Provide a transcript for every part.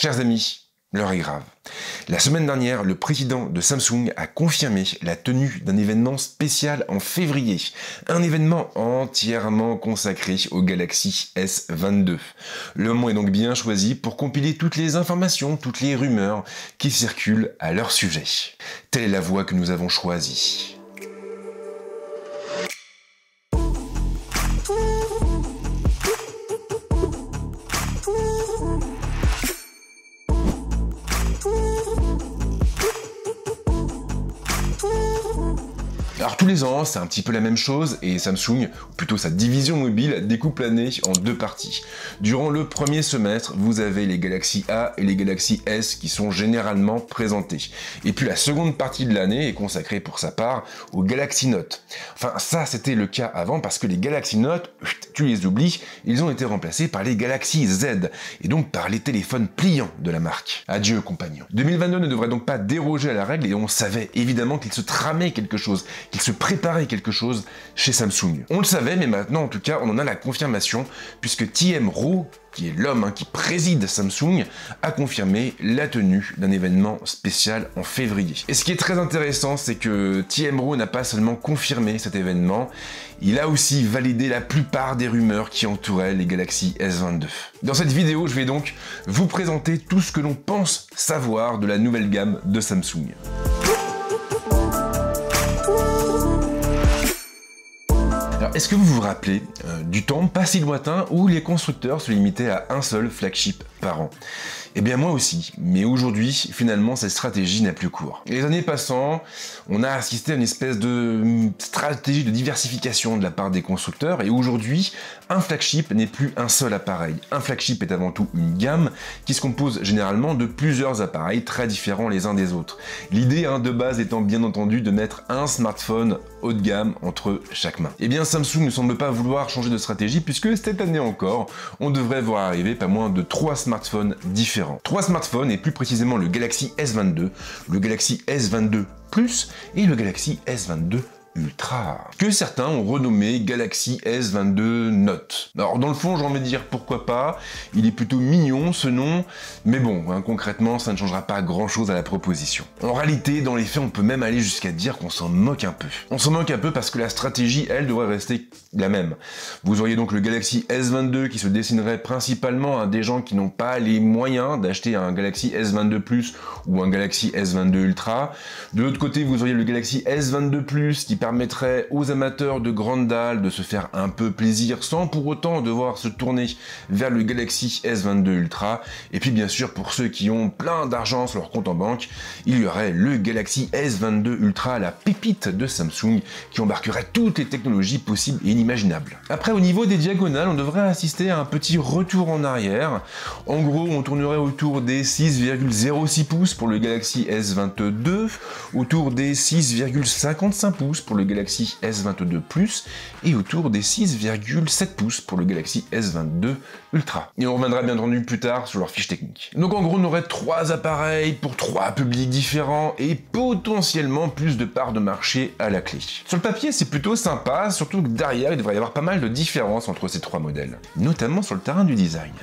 Chers amis, l'heure est grave. La semaine dernière, le président de Samsung a confirmé la tenue d'un événement spécial en février. Un événement entièrement consacré au Galaxy S22. Le moment est donc bien choisi pour compiler toutes les informations, toutes les rumeurs qui circulent à leur sujet. Telle est la voie que nous avons choisie. Alors tous les ans, c'est un petit peu la même chose et Samsung, ou plutôt sa division mobile, découpe l'année en deux parties. Durant le premier semestre, vous avez les Galaxy A et les Galaxy S qui sont généralement présentés. Et puis la seconde partie de l'année est consacrée pour sa part aux Galaxy Note. Enfin ça c'était le cas avant parce que les Galaxy Note, tu les oublies, ils ont été remplacés par les Galaxy Z et donc par les téléphones pliants de la marque. Adieu compagnons. 2022 ne devrait donc pas déroger à la règle et on savait évidemment qu'il se tramait quelque chose, qu'il se préparait quelque chose chez Samsung. On le savait, mais maintenant, en tout cas, on en a la confirmation, puisque TM Roh, qui est l'homme qui préside Samsung, a confirmé la tenue d'un événement spécial en février. Et ce qui est très intéressant, c'est que TM Roh n'a pas seulement confirmé cet événement, il a aussi validé la plupart des rumeurs qui entouraient les Galaxy S22. Dans cette vidéo, je vais donc vous présenter tout ce que l'on pense savoir de la nouvelle gamme de Samsung. Est-ce que vous vous rappelez du temps pas si lointain où les constructeurs se limitaient à un seul flagship par an? Eh bien moi aussi, mais aujourd'hui, finalement, cette stratégie n'a plus cours. Les années passant, on a assisté à une espèce de stratégie de diversification de la part des constructeurs, et aujourd'hui, un flagship n'est plus un seul appareil. Un flagship est avant tout une gamme qui se compose généralement de plusieurs appareils très différents les uns des autres. L'idée de base étant bien entendu de mettre un smartphone haut de gamme entre chaque main. Eh bien Samsung ne semble pas vouloir changer de stratégie puisque cette année encore, on devrait voir arriver pas moins de 3 smartphones différents. 3 smartphones et plus précisément le Galaxy S22, le Galaxy S22 Plus et le Galaxy S22 Ultra, que certains ont renommé Galaxy S22 Note. Alors dans le fond, j'ai envie de dire pourquoi pas, il est plutôt mignon ce nom, mais bon, concrètement, ça ne changera pas grand chose à la proposition. En réalité, dans les faits, on peut même aller jusqu'à dire qu'on s'en moque un peu. On s'en moque un peu parce que la stratégie, elle, devrait rester la même. Vous auriez donc le Galaxy S22 qui se dessinerait principalement à des gens qui n'ont pas les moyens d'acheter un Galaxy S22 Plus ou un Galaxy S22 Ultra. De l'autre côté, vous auriez le Galaxy S22 Plus qui permettrait aux amateurs de grandes dalles de se faire un peu plaisir sans pour autant devoir se tourner vers le Galaxy S22 Ultra. Et puis bien sûr, pour ceux qui ont plein d'argent sur leur compte en banque, il y aurait le Galaxy S22 Ultra, la pépite de Samsung, qui embarquerait toutes les technologies possibles et inimaginables. Après, au niveau des diagonales, on devrait assister à un petit retour en arrière. En gros, on tournerait autour des 6,06 pouces pour le Galaxy S22, autour des 6,55 pouces pour le Galaxy S22 Plus et autour des 6,7 pouces pour le Galaxy S22 Ultra. Et on reviendra bien entendu plus tard sur leur fiche technique. Donc en gros, on aurait 3 appareils pour 3 publics différents et potentiellement plus de parts de marché à la clé. Sur le papier, c'est plutôt sympa, surtout que derrière, il devrait y avoir pas mal de différences entre ces 3 modèles, notamment sur le terrain du design.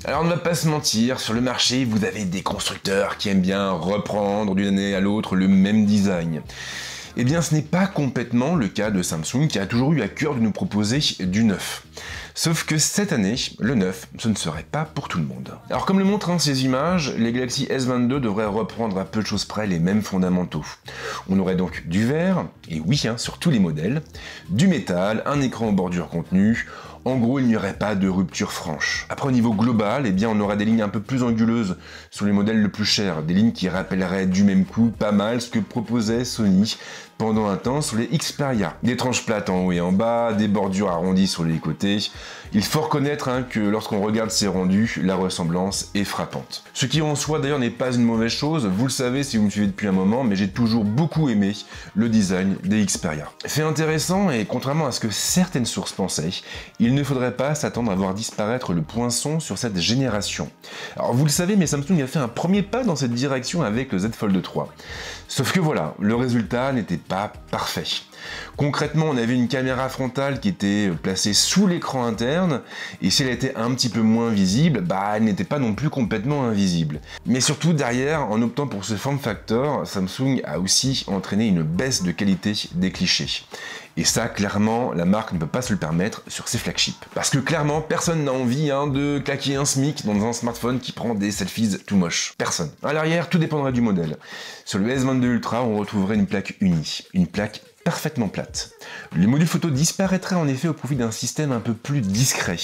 Alors on ne va pas se mentir, sur le marché, vous avez des constructeurs qui aiment bien reprendre d'une année à l'autre le même design. Eh bien ce n'est pas complètement le cas de Samsung qui a toujours eu à cœur de nous proposer du neuf. Sauf que cette année, le neuf, ce ne serait pas pour tout le monde. Alors comme le montrent ces images, les Galaxy S22 devraient reprendre à peu de choses près les mêmes fondamentaux. On aurait donc du verre, et oui, sur tous les modèles, du métal, un écran en bordure contenue. En gros, il n'y aurait pas de rupture franche. Après, au niveau global, eh bien, on aurait des lignes un peu plus anguleuses sur les modèles le plus chers, des lignes qui rappelleraient du même coup pas mal ce que proposait Sony pendant un temps sur les Xperia. Des tranches plates en haut et en bas, des bordures arrondies sur les côtés. Il faut reconnaître que lorsqu'on regarde ces rendus, la ressemblance est frappante. Ce qui en soi d'ailleurs n'est pas une mauvaise chose, vous le savez si vous me suivez depuis un moment, mais j'ai toujours beaucoup aimé le design des Xperia. Fait intéressant, et contrairement à ce que certaines sources pensaient, il ne faudrait pas s'attendre à voir disparaître le poinçon sur cette génération. Alors vous le savez, mais Samsung a fait un premier pas dans cette direction avec le Z Fold 3. Sauf que voilà, le résultat n'était pas parfait. Concrètement, on avait une caméra frontale qui était placée sous l'écran interne, et si elle était un petit peu moins visible, elle n'était pas non plus complètement invisible. Mais surtout derrière, en optant pour ce form factor, Samsung a aussi entraîné une baisse de qualité des clichés. Et ça, clairement, la marque ne peut pas se le permettre sur ses flagships. Parce que clairement, personne n'a envie de claquer un SMIC dans un smartphone qui prend des selfies tout moches. Personne. À l'arrière, tout dépendrait du modèle. Sur le S22 Ultra, on retrouverait une plaque unie. Une plaque parfaitement plate. Le module photo disparaîtrait en effet au profit d'un système un peu plus discret.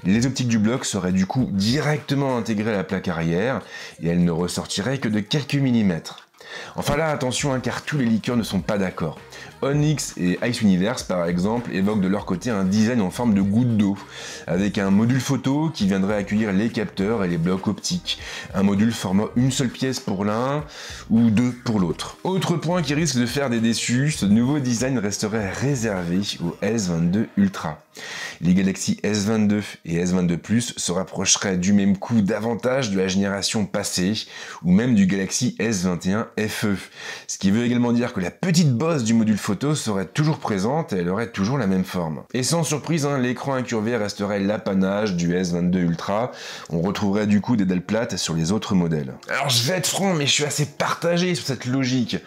Les optiques du bloc seraient du coup directement intégrées à la plaque arrière et elles ne ressortiraient que de quelques millimètres. Enfin là, attention, car tous les leakers ne sont pas d'accord. Onyx et Ice Universe, par exemple, évoquent de leur côté un design en forme de goutte d'eau, avec un module photo qui viendrait accueillir les capteurs et les blocs optiques. Un module formant une seule pièce pour l'un ou deux pour l'autre. Autre point qui risque de faire des déçus, ce nouveau design resterait réservé au S22 Ultra. Les Galaxy S22 et S22 Plus se rapprocheraient du même coup davantage de la génération passée, ou même du Galaxy S21 FE. Ce qui veut également dire que la petite bosse du module photo serait toujours présente et elle aurait toujours la même forme. Et sans surprise, l'écran incurvé resterait l'apanage du S22 Ultra. On retrouverait du coup des dalles plates sur les autres modèles. Alors je vais être franc, mais je suis assez partagé sur cette logique.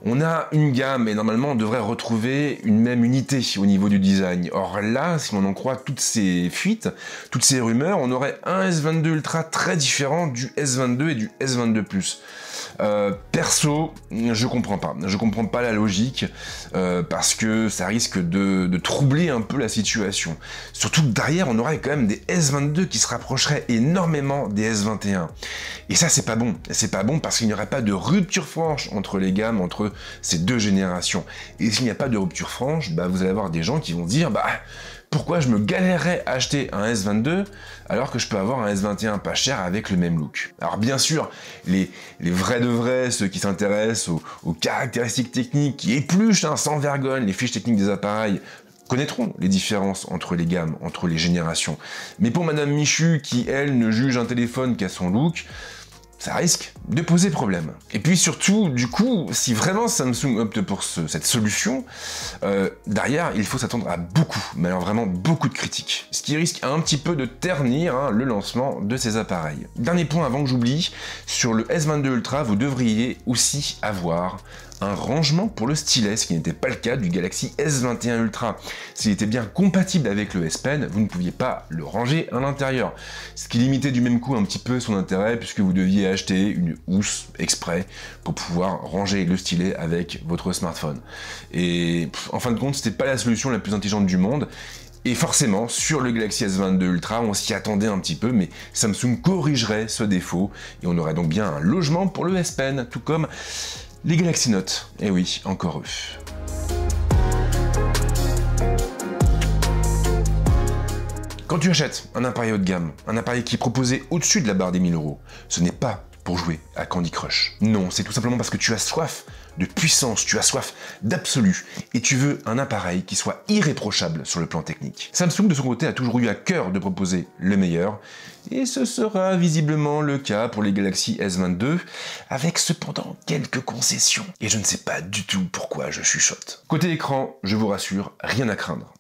On a une gamme et normalement on devrait retrouver une même unité au niveau du design. Or là, si on en croit toutes ces fuites, toutes ces rumeurs, on aurait un S22 Ultra très différent du S22 et du S22 Plus. Perso, je comprends pas la logique, parce que ça risque de troubler un peu la situation. Surtout que derrière, on aurait quand même des S22 qui se rapprocheraient énormément des S21. Et ça, c'est pas bon parce qu'il n'y aurait pas de rupture franche entre les gammes, entre ces deux générations. Et s'il n'y a pas de rupture franche, vous allez avoir des gens qui vont dire, pourquoi je me galérerais à acheter un S22 alors que je peux avoir un S21 pas cher avec le même look? Alors bien sûr, les vrais de vrais, ceux qui s'intéressent aux caractéristiques techniques, qui épluchent sans vergogne les fiches techniques des appareils, connaîtront les différences entre les gammes, entre les générations. Mais pour Madame Michu, qui elle ne juge un téléphone qu'à son look, ça risque de poser problème. Et puis surtout, du coup, si vraiment Samsung opte pour cette solution, derrière, il faut s'attendre à beaucoup, mais alors vraiment beaucoup de critiques. Ce qui risque un petit peu de ternir le lancement de ces appareils. Dernier point avant que j'oublie, sur le S22 Ultra, vous devriez aussi avoir un rangement pour le stylet, ce qui n'était pas le cas du Galaxy S21 Ultra. S'il était bien compatible avec le S Pen, vous ne pouviez pas le ranger à l'intérieur. Ce qui limitait du même coup un petit peu son intérêt, puisque vous deviez acheter une housse exprès pour pouvoir ranger le stylet avec votre smartphone. Et en fin de compte, c'était pas la solution la plus intelligente du monde. Et forcément, sur le Galaxy S22 Ultra, on s'y attendait un petit peu, mais Samsung corrigerait ce défaut, et on aurait donc bien un logement pour le S Pen, tout comme les Galaxy Note. Eh oui, encore eux. Quand tu achètes un appareil haut de gamme, un appareil qui est proposé au-dessus de la barre des 1000 €, ce n'est pas pour jouer à Candy Crush. Non, c'est tout simplement parce que tu as soif de puissance, tu as soif d'absolu, et tu veux un appareil qui soit irréprochable sur le plan technique. Samsung, de son côté, a toujours eu à cœur de proposer le meilleur, et ce sera visiblement le cas pour les Galaxy S22, avec cependant quelques concessions. Et je ne sais pas du tout pourquoi je chuchote. Côté écran, je vous rassure, rien à craindre.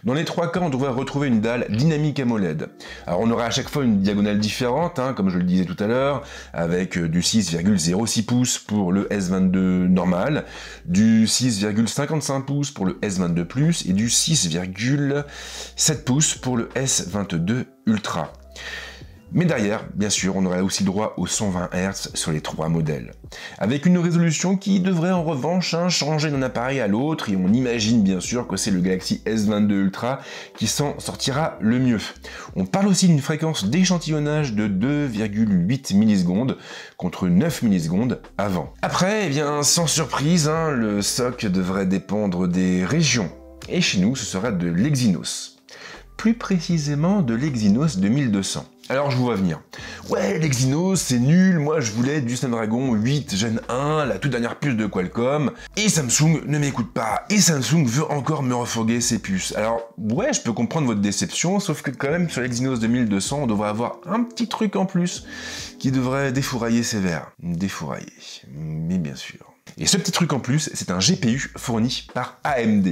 Dans les trois cas, on devrait retrouver une dalle dynamique AMOLED. Alors on aura à chaque fois une diagonale différente, comme je le disais tout à l'heure, avec du 6,06 pouces pour le S22 normal, du 6,55 pouces pour le S22 Plus et du 6,7 pouces pour le S22 Ultra. Mais derrière, bien sûr, on aurait aussi droit aux 120 Hz sur les trois modèles. Avec une résolution qui devrait en revanche changer d'un appareil à l'autre, et on imagine bien sûr que c'est le Galaxy S22 Ultra qui s'en sortira le mieux. On parle aussi d'une fréquence d'échantillonnage de 2,8 millisecondes contre 9 millisecondes avant. Après, sans surprise, le SoC devrait dépendre des régions. Et chez nous, ce sera de l'Exynos. Plus précisément de l'Exynos 2200. Alors je vous vois venir. Ouais, l'Exynos c'est nul, moi je voulais du Snapdragon 8 Gen 1, la toute dernière puce de Qualcomm, et Samsung ne m'écoute pas, et Samsung veut encore me refourguer ses puces. Alors ouais, je peux comprendre votre déception, sauf que quand même sur l'Exynos 2200, on devrait avoir un petit truc en plus qui devrait défourailler sévère. Défourailler, mais bien sûr. Et ce petit truc en plus, c'est un GPU fourni par AMD.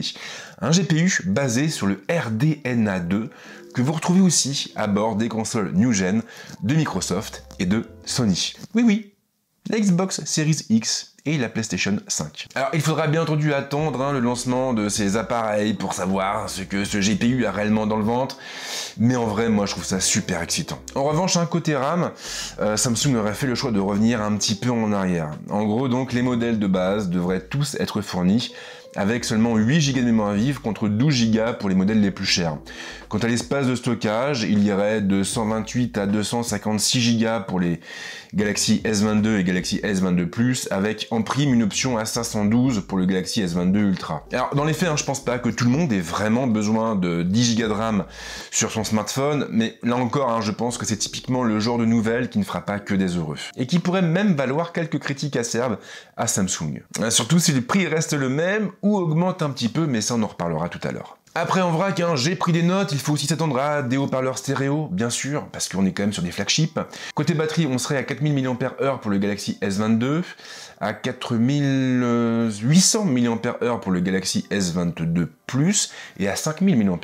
Un GPU basé sur le RDNA 2 que vous retrouvez aussi à bord des consoles New Gen de Microsoft et de Sony. Oui, la Xbox Series X et la PlayStation 5. Alors il faudra bien entendu attendre le lancement de ces appareils pour savoir ce que ce GPU a réellement dans le ventre, mais en vrai moi je trouve ça super excitant. En revanche, côté RAM, Samsung aurait fait le choix de revenir un petit peu en arrière. En gros donc les modèles de base devraient tous être fournis avec seulement 8 Go de mémoire vive contre 12 Go pour les modèles les plus chers. Quant à l'espace de stockage, il irait de 128 à 256 Go pour les Galaxy S22 et Galaxy S22 Plus, avec en prime une option à 512 pour le Galaxy S22 Ultra. Alors dans les faits, je pense pas que tout le monde ait vraiment besoin de 10 Go de RAM sur son smartphone, mais là encore, je pense que c'est typiquement le genre de nouvelle qui ne fera pas que des heureux, et qui pourrait même valoir quelques critiques acerbes à Samsung. Surtout si le prix reste le même ou augmente un petit peu, mais ça on en reparlera tout à l'heure. Après en vrac, j'ai pris des notes, il faut aussi s'attendre à des haut-parleurs stéréo, bien sûr, parce qu'on est quand même sur des flagships. Côté batterie, on serait à 4000 mAh pour le Galaxy S22, à 4800 mAh pour le Galaxy S22 Plus, et à 5000 mAh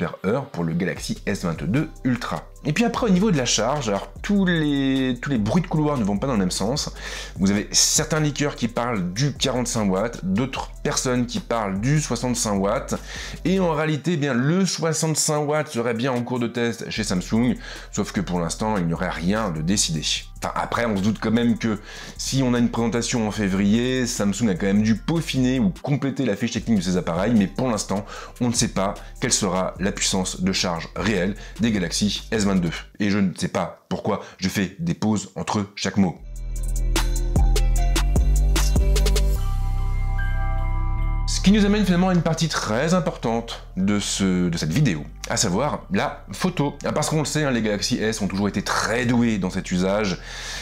pour le Galaxy S22 Ultra. Et puis après, au niveau de la charge, alors tous les bruits de couloir ne vont pas dans le même sens. Vous avez certains leakers qui parlent du 45 watts, d'autres personnes qui parlent du 65 watts, et en réalité, le 65 watts serait bien en cours de test chez Samsung, sauf que pour l'instant, il n'y aurait rien de décidé. Enfin, après, on se doute quand même que si on a une présentation en février, Samsung a quand même dû peaufiner ou compléter la fiche technique de ses appareils, mais pour l'instant, on ne sait pas quelle sera la puissance de charge réelle des Galaxy S22. Et je ne sais pas pourquoi je fais des pauses entre chaque mot. Ce qui nous amène finalement à une partie très importante de cette vidéo, à savoir la photo. Parce qu'on le sait, les Galaxy S ont toujours été très doués dans cet usage,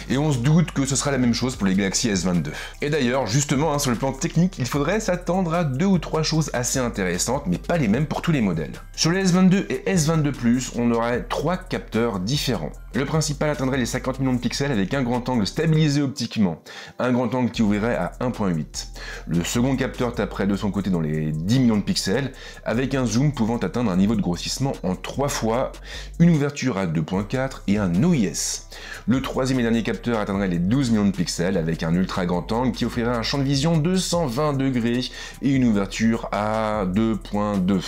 et on se doute que ce sera la même chose pour les Galaxy S22. Et d'ailleurs, justement, sur le plan technique, il faudrait s'attendre à 2 ou 3 choses assez intéressantes, mais pas les mêmes pour tous les modèles. Sur les S22 et S22 Plus, on aurait 3 capteurs différents. Le principal atteindrait les 50 millions de pixels avec un grand angle stabilisé optiquement, un grand angle qui ouvrirait à 1.8. Le second capteur taperait de son côté dans les 10 millions de pixels, avec un zoom pouvant atteindre un niveau de grossissement en 3 fois, une ouverture à 2.4 et un OIS. Le troisième et dernier capteur atteindrait les 12 millions de pixels avec un ultra grand angle qui offrirait un champ de vision de 120 degrés et une ouverture à 2.2.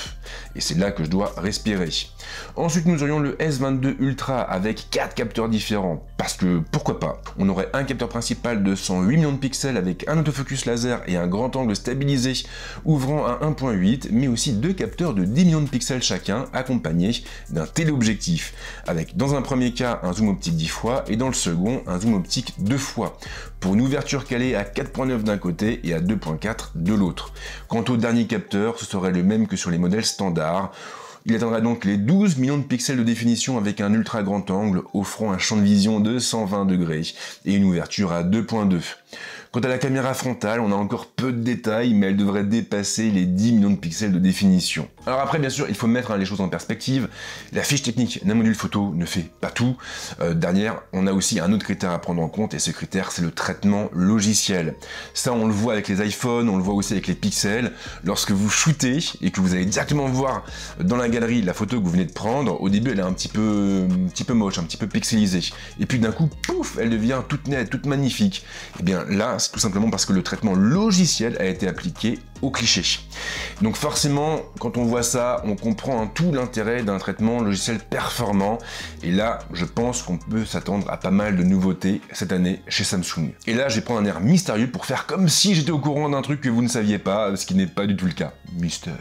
Et c'est là que je dois respirer. Ensuite, nous aurions le S22 Ultra avec 4 capteurs différents, parce que pourquoi pas. On aurait un capteur principal de 108 millions de pixels avec un autofocus laser et un grand angle stabilisé ouvrant à 1.8, mais aussi 2 capteurs de 10 millions de pixels chacun, accompagnés d'un téléobjectif, avec dans un premier cas un zoom optique 10 fois et dans le second un zoom optique 2 fois, pour une ouverture calée à 4.9 d'un côté et à 2.4 de l'autre. Quant au dernier capteur, ce serait le même que sur les modèles standards. Il atteindra donc les 12 millions de pixels de définition avec un ultra grand angle offrant un champ de vision de 120 degrés et une ouverture à 2.2. Quant à la caméra frontale, on a encore peu de détails, mais elle devrait dépasser les 10 millions de pixels de définition. Alors après, bien sûr, il faut mettre les choses en perspective. La fiche technique d'un module photo ne fait pas tout. Derrière, on a aussi un autre critère à prendre en compte, et ce critère, c'est le traitement logiciel. Ça, on le voit avec les iPhones, on le voit aussi avec les pixels. Lorsque vous shootez et que vous allez directement voir dans la galerie la photo que vous venez de prendre, au début, elle est un petit peu moche, un petit peu pixelisée. Et puis d'un coup, pouf, elle devient toute nette, toute magnifique. Et bien là, c'est tout simplement parce que le traitement logiciel a été appliqué au cliché. Donc forcément, quand on voit ça, on comprend tout l'intérêt d'un traitement logiciel performant. Et là, je pense qu'on peut s'attendre à pas mal de nouveautés cette année chez Samsung. Et là, je vais prendre un air mystérieux pour faire comme si j'étais au courant d'un truc que vous ne saviez pas, ce qui n'est pas du tout le cas. Mystère.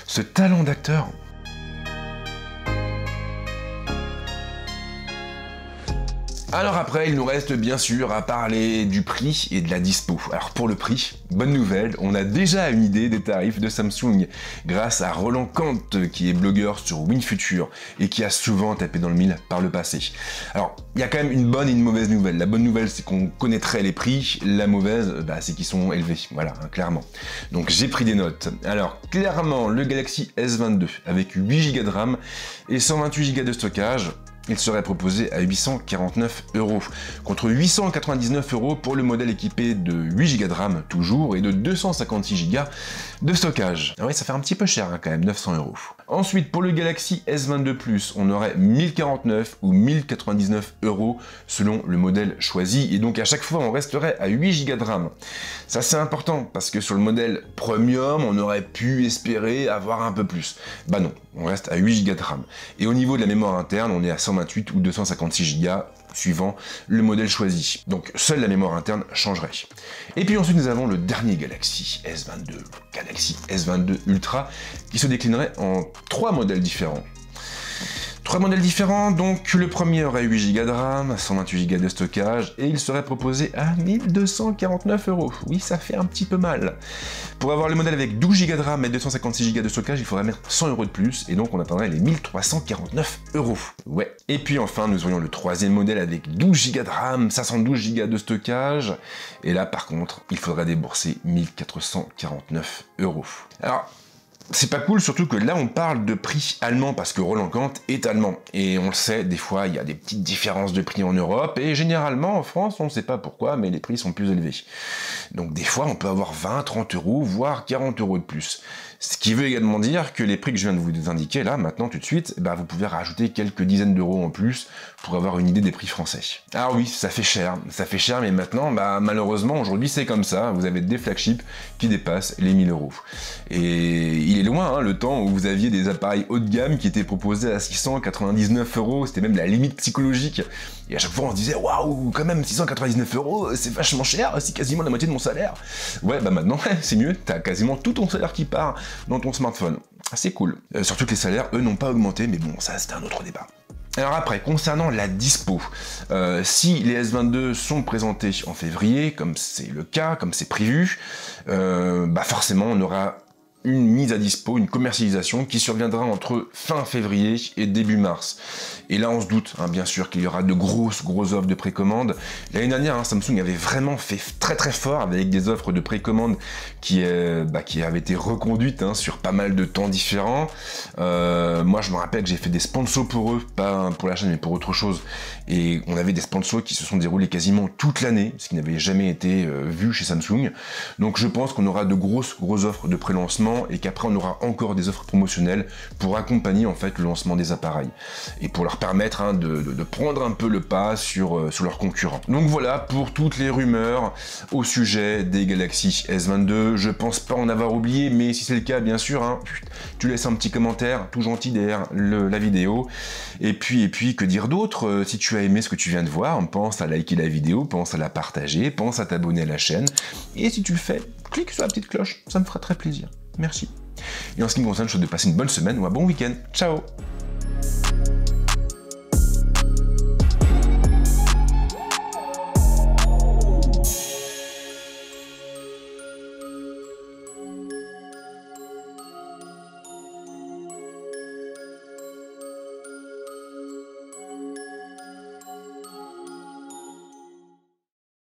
Ce talent d'acteur. Alors après, il nous reste bien sûr à parler du prix et de la dispo. Alors pour le prix, bonne nouvelle, on a déjà une idée des tarifs de Samsung grâce à Roland Kant qui est blogueur sur WinFuture et qui a souvent tapé dans le mille par le passé. Alors, il y a quand même une bonne et une mauvaise nouvelle. La bonne nouvelle, c'est qu'on connaîtrait les prix. La mauvaise, c'est qu'ils sont élevés. Voilà, clairement. Donc j'ai pris des notes. Alors, clairement, le Galaxy S22 avec 8 Go de RAM et 128 Go de stockage, il serait proposé à 849 €, contre 899 € pour le modèle équipé de 8 Go de RAM toujours et de 256 Go de stockage. Ah ouais, ça fait un petit peu cher hein, quand même, 900 €. Ensuite, pour le Galaxy S22 Plus, on aurait 1049 ou 1099 € selon le modèle choisi, et donc à chaque fois on resterait à 8 Go de RAM. Ça c'est important, parce que sur le modèle Premium, on aurait pu espérer avoir un peu plus. Bah non, on reste à 8 Go de RAM. Et au niveau de la mémoire interne, on est à 128 ou 256 Go, suivant le modèle choisi. Donc seule la mémoire interne changerait. Et puis ensuite nous avons le dernier Galaxy S22 Ultra, qui se déclinerait en 3 modèles différents. 3 modèles différents, donc le premier aurait 8 Go de RAM, 128 Go de stockage, et il serait proposé à 1249 €. Oui, ça fait un petit peu mal. Pour avoir le modèle avec 12 Go de RAM et 256 Go de stockage, il faudrait mettre 100 € de plus, et donc on atteindrait les 1349 €. Ouais. Et puis enfin, nous aurions le troisième modèle avec 12 Go de RAM, 512 Go de stockage, et là par contre, il faudrait débourser 1449 €. Alors, c'est pas cool, surtout que là on parle de prix allemand parce que Roland Kant est allemand. Et on le sait, des fois il y a des petites différences de prix en Europe, et généralement en France, on ne sait pas pourquoi, mais les prix sont plus élevés. Donc des fois on peut avoir 20, 30 €, voire 40 € de plus. Ce qui veut également dire que les prix que je viens de vous indiquer là, maintenant tout de suite, bah, vous pouvez rajouter quelques dizaines d'euros en plus pour avoir une idée des prix français. Alors oui, ça fait cher, mais maintenant, bah, malheureusement, aujourd'hui c'est comme ça, vous avez des flagships qui dépassent les 1000 €. Et il est loin, hein, le temps où vous aviez des appareils haut de gamme qui étaient proposés à 699 €, c'était même la limite psychologique. Et à chaque fois on se disait, waouh, quand même 699 €, c'est vachement cher, c'est quasiment la moitié de mon salaire. Ouais, bah maintenant, c'est mieux, t'as quasiment tout ton salaire qui part dans ton smartphone. C'est cool. Surtout que les salaires, eux, n'ont pas augmenté, mais bon, ça c'est un autre débat. Alors après, concernant la dispo, si les S22 sont présentés en février, comme c'est le cas, comme c'est prévu, bah forcément on aura une mise à dispo, une commercialisation qui surviendra entre fin février et début mars. Et là on se doute, hein, bien sûr, qu'il y aura de grosses offres de précommande. L'année dernière, hein, Samsung avait vraiment fait très fort avec des offres de précommande qui avaient été reconduites hein, sur pas mal de temps différents. Moi je me rappelle que j'ai fait des sponsors pour eux, pas pour la chaîne mais pour autre chose. Et on avait des sponsors qui se sont déroulés quasiment toute l'année, ce qui n'avait jamais été vu chez Samsung. Donc je pense qu'on aura de grosses offres de pré-lancement, et qu'après on aura encore des offres promotionnelles pour accompagner en fait le lancement des appareils et pour leur permettre hein, de prendre un peu le pas sur leurs concurrents. Donc voilà pour toutes les rumeurs au sujet des Galaxy S22. Je pense pas en avoir oublié, mais si c'est le cas, bien sûr, hein, tu laisses un petit commentaire tout gentil derrière la vidéo. Et puis que dire d'autre? Si tu as aimé ce que tu viens de voir, pense à liker la vidéo, pense à la partager, pense à t'abonner à la chaîne. Et si tu le fais, clique sur la petite cloche, ça me fera très plaisir. Merci. Et en ce qui me concerne, je te souhaite de passer une bonne semaine ou un bon week-end. Ciao!